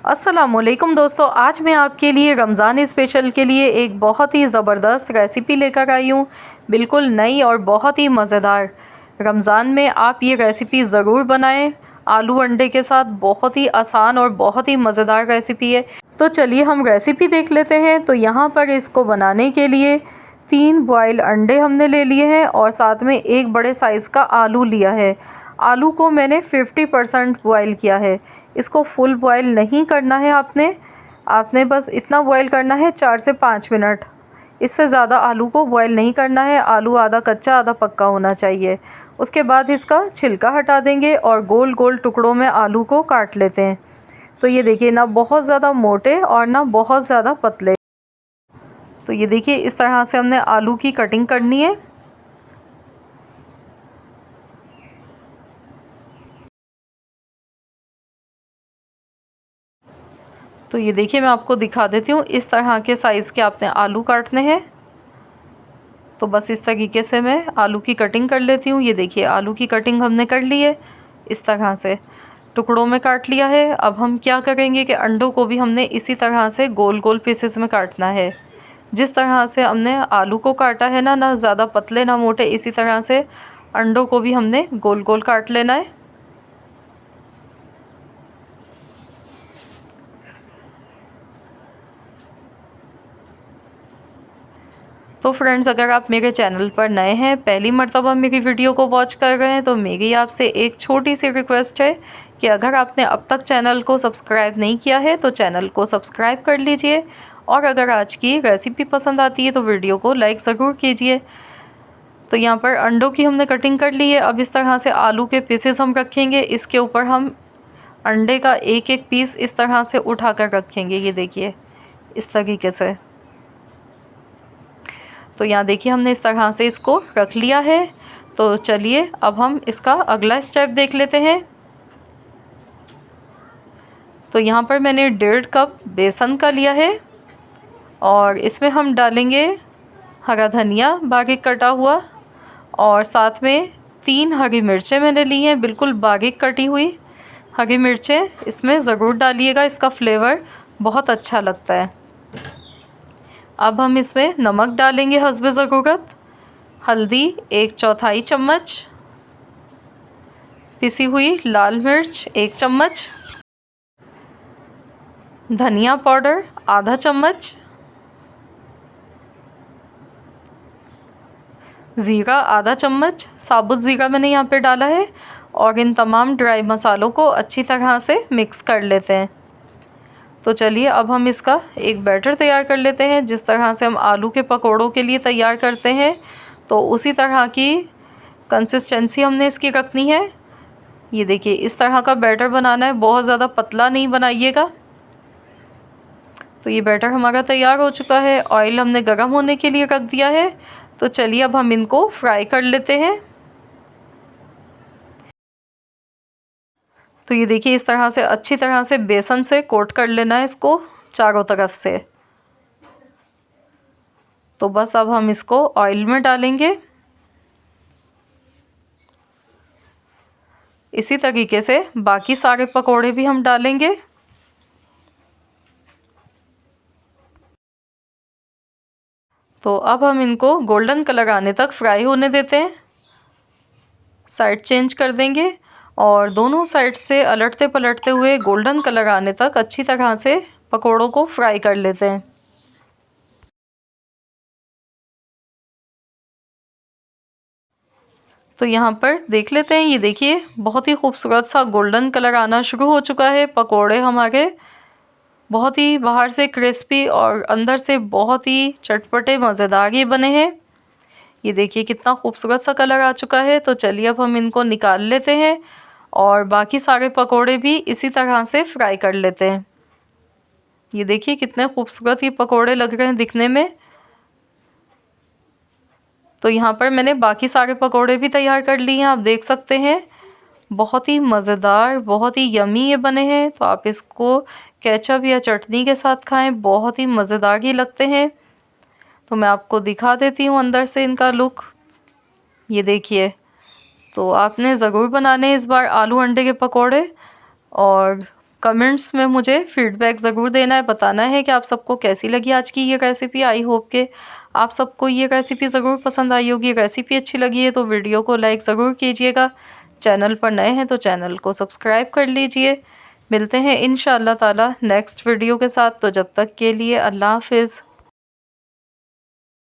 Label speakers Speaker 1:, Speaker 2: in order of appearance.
Speaker 1: अस्सलामुअलैकुम दोस्तों, आज मैं आपके लिए रमज़ान स्पेशल के लिए एक बहुत ही ज़बरदस्त रेसिपी लेकर आई हूँ। बिल्कुल नई और बहुत ही मज़ेदार। रमज़ान में आप ये रेसिपी ज़रूर बनाएं आलू अंडे के साथ। बहुत ही आसान और बहुत ही मज़ेदार रेसिपी है। तो चलिए हम रेसिपी देख लेते हैं। तो यहाँ पर इसको बनाने के लिए 3 बॉयल अंडे हमने ले लिए हैं और साथ में एक बड़े साइज़ का आलू लिया है। आलू को मैंने 50% बॉयल किया है। इसको फुल बॉयल नहीं करना है आपने बस इतना बॉयल करना है 4 से 5 मिनट। इससे ज़्यादा आलू को बॉयल नहीं करना है। आलू आधा कच्चा आधा पक्का होना चाहिए। उसके बाद इसका छिलका हटा देंगे और गोल गोल टुकड़ों में आलू को काट लेते हैं। तो ये देखिए, ना बहुत ज़्यादा मोटे और ना बहुत ज़्यादा पतले। तो ये देखिए, इस तरह से हमने आलू की कटिंग करनी है। तो ये देखिए, मैं आपको दिखा देती हूँ। इस तरह के साइज़ के आपने आलू काटने हैं। तो बस इस तरीके से मैं आलू की कटिंग कर लेती हूँ। ये देखिए, आलू की कटिंग हमने कर ली है। इस तरह से टुकड़ों में काट लिया है। अब हम क्या करेंगे कि अंडों को भी हमने इसी तरह से गोल गोल पीसेस में काटना है। जिस तरह से हमने आलू को काटा है ना ज़्यादा पतले ना मोटे, इसी तरह से अंडों को भी हमने गोल गोल काट लेना है। तो फ्रेंड्स, अगर आप मेरे चैनल पर नए हैं, पहली मर्तबा मेरी वीडियो को वॉच कर रहे हैं, तो मेरी आपसे एक छोटी सी रिक्वेस्ट है कि अगर आपने अब तक चैनल को सब्सक्राइब नहीं किया है तो चैनल को सब्सक्राइब कर लीजिए। और अगर आज की रेसिपी पसंद आती है तो वीडियो को लाइक ज़रूर कीजिए। तो यहाँ पर अंडों की हमने कटिंग कर ली है। अब इस तरह से आलू के पीसेस हम रखेंगे। इसके ऊपर हम अंडे का एक एक पीस इस तरह से उठा कर रखेंगे। ये देखिए, इस तरीके से। तो यहाँ देखिए, हमने इस तरह से इसको रख लिया है। तो चलिए अब हम इसका अगला स्टेप देख लेते हैं। तो यहाँ पर मैंने 1.5 कप बेसन का लिया है और इसमें हम डालेंगे हरा धनिया बारीक कटा हुआ, और साथ में 3 हरी मिर्चें मैंने ली हैं, बिल्कुल बारीक कटी हुई हरी मिर्चें इसमें ज़रूर डालिएगा। इसका फ्लेवर बहुत अच्छा लगता है। अब हम इसमें नमक डालेंगे हस्बे ज़रूरत, हल्दी 1/4 चम्मच, पिसी हुई लाल मिर्च 1 चम्मच, धनिया पाउडर आधा चम्मच, ज़ीरा आधा चम्मच, साबुत ज़ीरा मैंने यहाँ पे डाला है। और इन तमाम ड्राई मसालों को अच्छी तरह से मिक्स कर लेते हैं। तो चलिए अब हम इसका एक बैटर तैयार कर लेते हैं। जिस तरह से हम आलू के पकोड़ों के लिए तैयार करते हैं, तो उसी तरह की कंसिस्टेंसी हमने इसकी रखनी है। ये देखिए, इस तरह का बैटर बनाना है, बहुत ज़्यादा पतला नहीं बनाइएगा। तो ये बैटर हमारा तैयार हो चुका है। ऑयल हमने गर्म होने के लिए रख दिया है। तो चलिए अब हम इनको फ्राई कर लेते हैं। तो ये देखिए, इस तरह से अच्छी तरह से बेसन से कोट कर लेना है इसको चारों तरफ से। तो बस अब हम इसको ऑयल में डालेंगे। इसी तरीके से बाकी सारे पकोड़े भी हम डालेंगे। तो अब हम इनको गोल्डन कलर आने तक फ्राई होने देते हैं। साइड चेंज कर देंगे और दोनों साइड से अलटते पलटते हुए गोल्डन कलर आने तक अच्छी तरह से पकोड़ों को फ्राई कर लेते हैं। तो यहाँ पर देख लेते हैं। ये देखिए, बहुत ही खूबसूरत सा गोल्डन कलर आना शुरू हो चुका है। पकोड़े हमारे बहुत ही बाहर से क्रिस्पी और अंदर से बहुत ही चटपटे मज़ेदार ये बने हैं। ये देखिए, कितना खूबसूरत सा कलर आ चुका है। तो चलिए अब हम इनको निकाल लेते हैं और बाकी सारे पकोड़े भी इसी तरह से फ्राई कर लेते हैं। ये देखिए, कितने खूबसूरत ये पकोड़े लग रहे हैं दिखने में। तो यहाँ पर मैंने बाकी सारे पकोड़े भी तैयार कर लिए हैं, आप देख सकते हैं। बहुत ही मज़ेदार, बहुत ही यमी ये बने हैं। तो आप इसको केचप या चटनी के साथ खाएं, बहुत ही मज़ेदार ये लगते हैं। तो मैं आपको दिखा देती हूँ अंदर से इनका लुक। ये देखिए, तो आपने ज़रूर बनाने इस बार आलू अंडे के पकोड़े और कमेंट्स में मुझे फीडबैक ज़रूर देना है, बताना है कि आप सबको कैसी लगी आज की ये रेसिपी। आई होप कि आप सबको ये रेसिपी ज़रूर पसंद आई होगी। रेसिपी अच्छी लगी है तो वीडियो को लाइक ज़रूर कीजिएगा। चैनल पर नए हैं तो चैनल को सब्सक्राइब कर लीजिए। मिलते हैं इंशाअल्लाह ताला नेक्स्ट वीडियो के साथ। तो जब तक के लिए अल्लाह हाफिज़।